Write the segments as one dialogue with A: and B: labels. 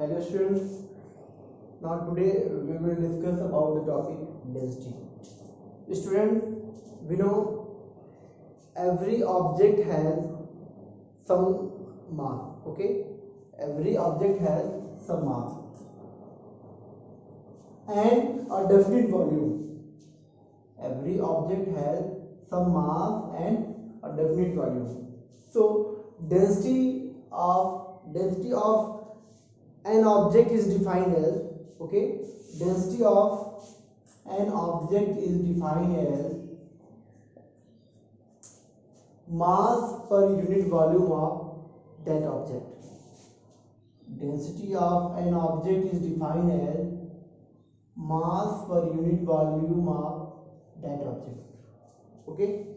A: Hello students, now today we will discuss about the topic density. Student, we know every object has some mass, okay? Every object has some mass and a definite volume. Every object has some mass and a definite volume. So density of an object is defined as, okay, density of an object is defined as mass per unit volume of that object. Density of an object is defined as mass per unit volume of that object. Okay,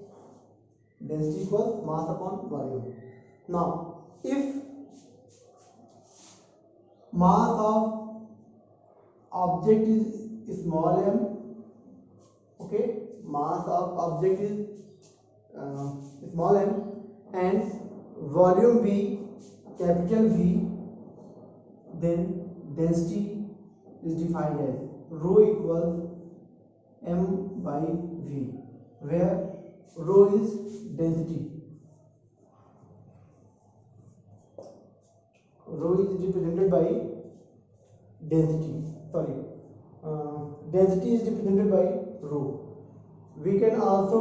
A: density equals mass upon volume. Now if mass of object is small m, okay, mass of object is small m and volume V, capital V, then density is defined as rho equals m by V, where rho is density. Rho is represented by density. Density is represented by rho. We can also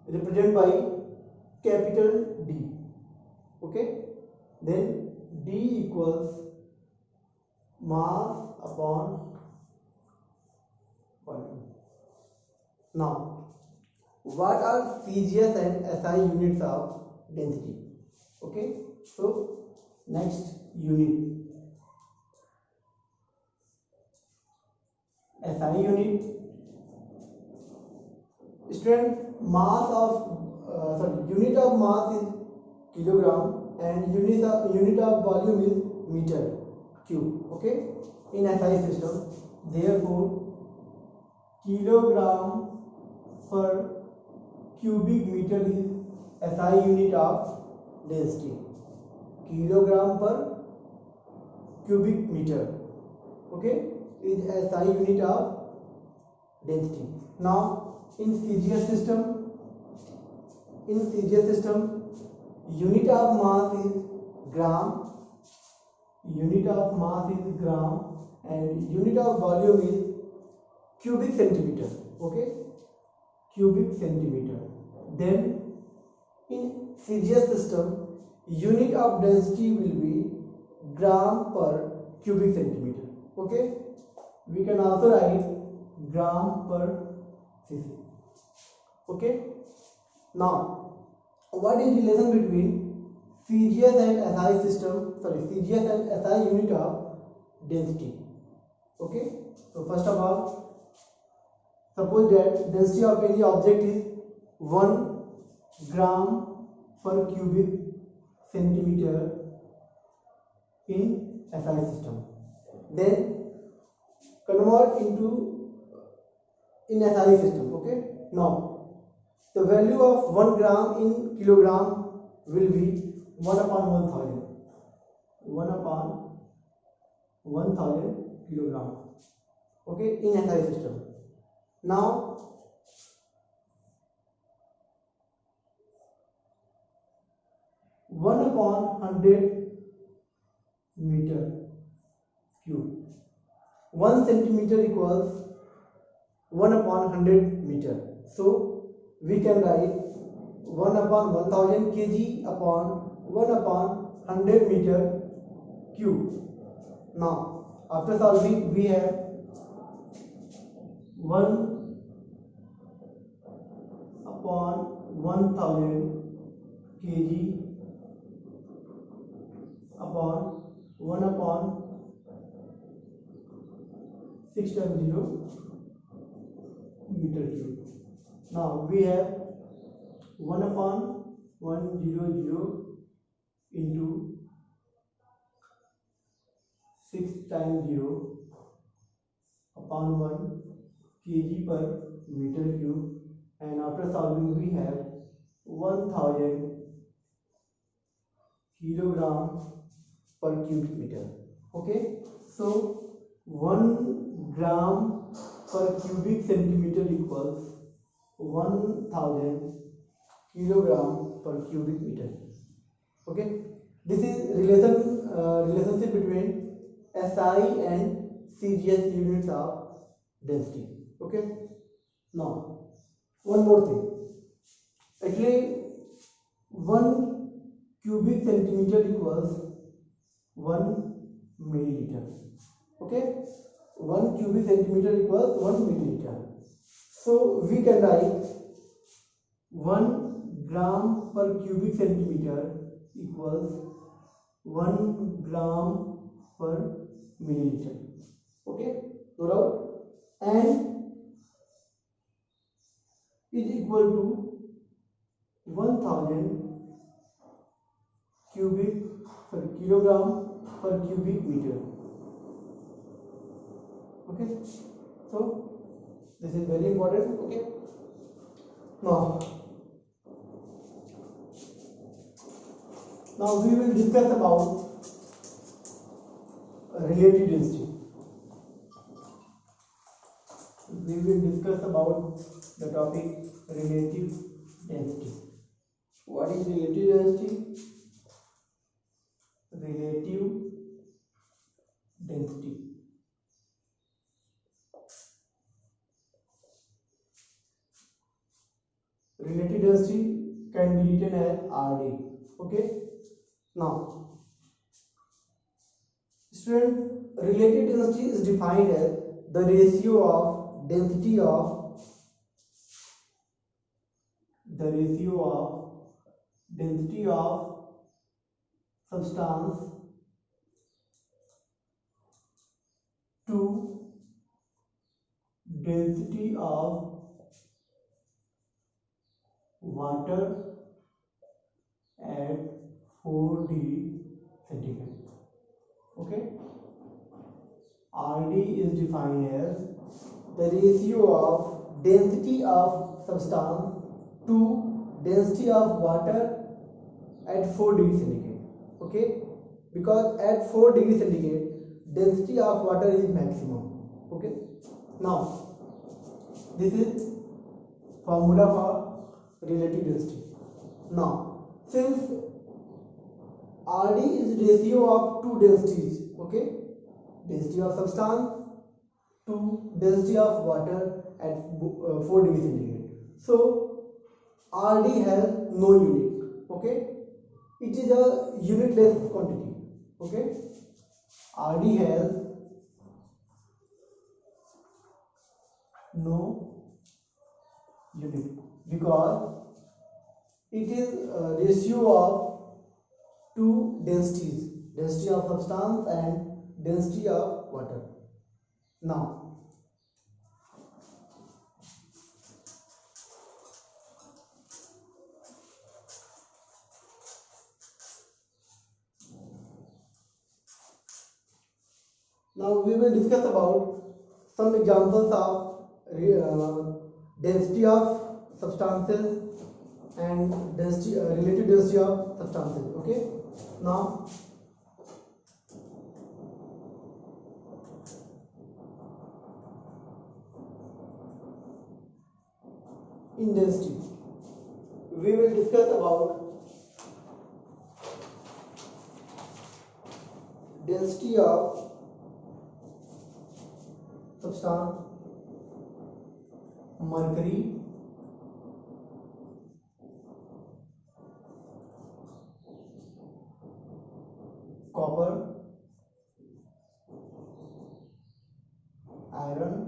A: represent by capital D. Okay. Then D equals mass upon volume. Now, what are CGS and SI units of density? Okay. So next unit, SI unit. Student, mass of unit of mass is kilogram and unit of volume is meter cube. Okay, in SI system, therefore kilogram per cubic meter is SI unit of density. Kilogram per cubic meter, okay, is SI unit of density. Now in CGS system, unit of mass is gram, and unit of volume is cubic centimeter. Okay, cubic centimeter. Then in CGS system, unit of density will be gram per cubic centimeter. Okay, we can also write gram per cc. Okay, now what is relation between CGS and SI system, CGS and SI unit of density? Okay, so first of all, suppose that density of any object is 1 gram per cubic centimeter in SI system. Then convert into in SI system. Okay, now the value of 1 gram in kilogram will be 1 upon 1000. 1 upon 1000 kilogram. Okay, in SI system. Now one upon 100 meter cube. 1 centimeter equals 1 upon 100 meter. So we can write 1 upon 1000 kg upon 1 upon 100 meter cube. Now after solving, we have 1 upon 1000 kg upon 1 upon 6 times 0 meter cube. Now we have 1 upon 100 into 6 times 0 upon 1 kg per meter cube, and after solving we have 1000 kilogram per cubic meter. Okay, so 1 gram per cubic centimeter equals 1000 kilogram per cubic meter. Okay, this is relationship between SI and CGS units of density. Okay, now one more thing. Actually, 1 cubic centimeter equals 1 milliliter. Okay, 1 cubic centimeter equals 1 milliliter. So we can write 1 gram per cubic centimeter equals 1 gram per milliliter. Okay, no doubt, and is equal to 1000 cubic per kilogram per cubic meter. Okay, so this is very important. Okay, now we will discuss about relative density. We will discuss about the topic relative density. What is relative density? Relative density. Relative density can be written as RD. Okay, now student, relative density is defined as the ratio of density of substance to density of water at 4 degree centigrade. Okay, RD is defined as the ratio of density of substance to density of water at 4 degree centigrade. Okay, because at 4 degree centigrade density of water is maximum. Okay, now this is formula for relative density. Now since RD is ratio of two densities, okay, density of substance to density of water at 4 degree centigrade. So RD has no unit. Okay, it is a unitless quantity. Okay, RD has no unit because it is a ratio of two densities, density of substance and density of water. Now we will discuss about some examples of density of substances and density, relative density of substances. Okay, now in density we will discuss about density of substance mercury, copper, iron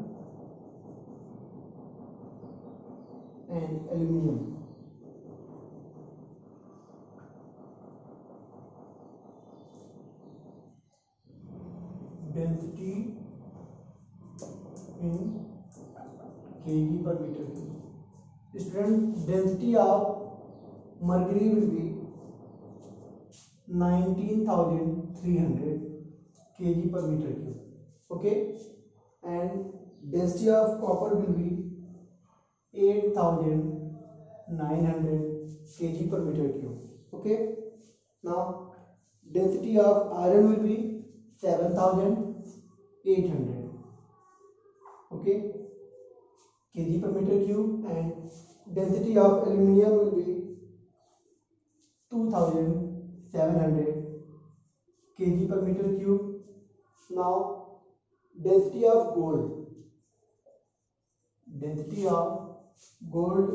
A: and aluminum. Density in kg per meter cube. Student, density of mercury will be 19,300 kg per meter cube. Okay, and density of copper will be 8,900 kg per meter cube. Okay, now Density of iron will be 7,800. Okay, kg per meter cube, and density of aluminium will be 2,700 kg per meter cube. Now density of gold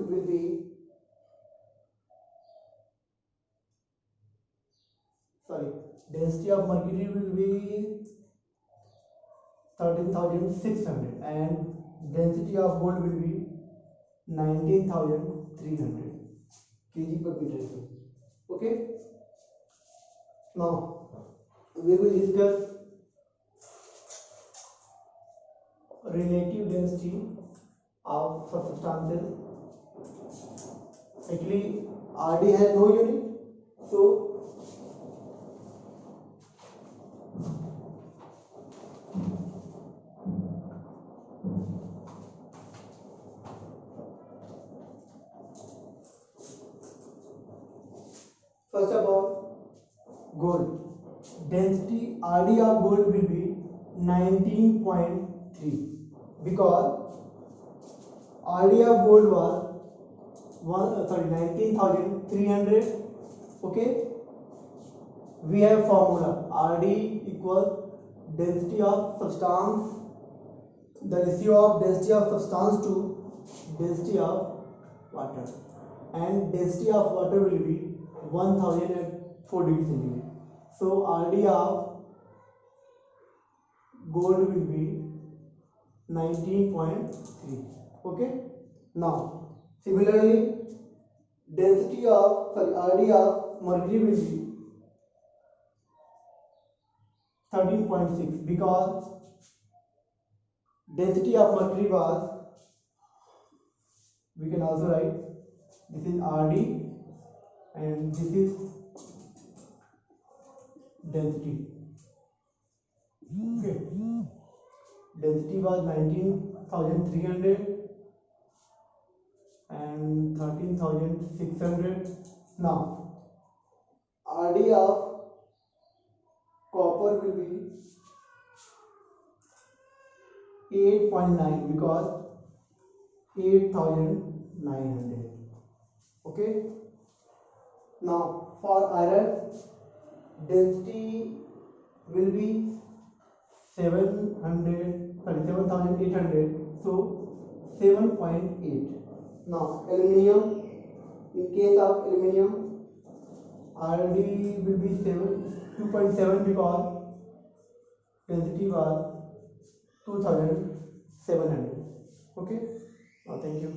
A: will be, density of mercury will be 13,600, and density of gold will be 19,300 kg per meter cube. Okay, now we will discuss relative density of substances. Actually RD has no unit, so first of all, gold density RD of gold will be 19.3, because RD of gold was 19,300. Okay, we have formula RD equals density of substance, the ratio of density of substance to density of water, and density of water will be 1004 degree centigrade. So RD of gold will be 19.3. Okay, now similarly density of RD of mercury will be 13.6, because density of mercury was, we can also write, this is RD and this is density. Okay, density was 19,300 and 13,600. Now RD of copper will be 8.9, because 8,900. Okay, now for iron density will be 7,800, so 7.8. Now aluminium, in case of aluminium RD will be 2.7, because density was 2,700. Okay, now thank you.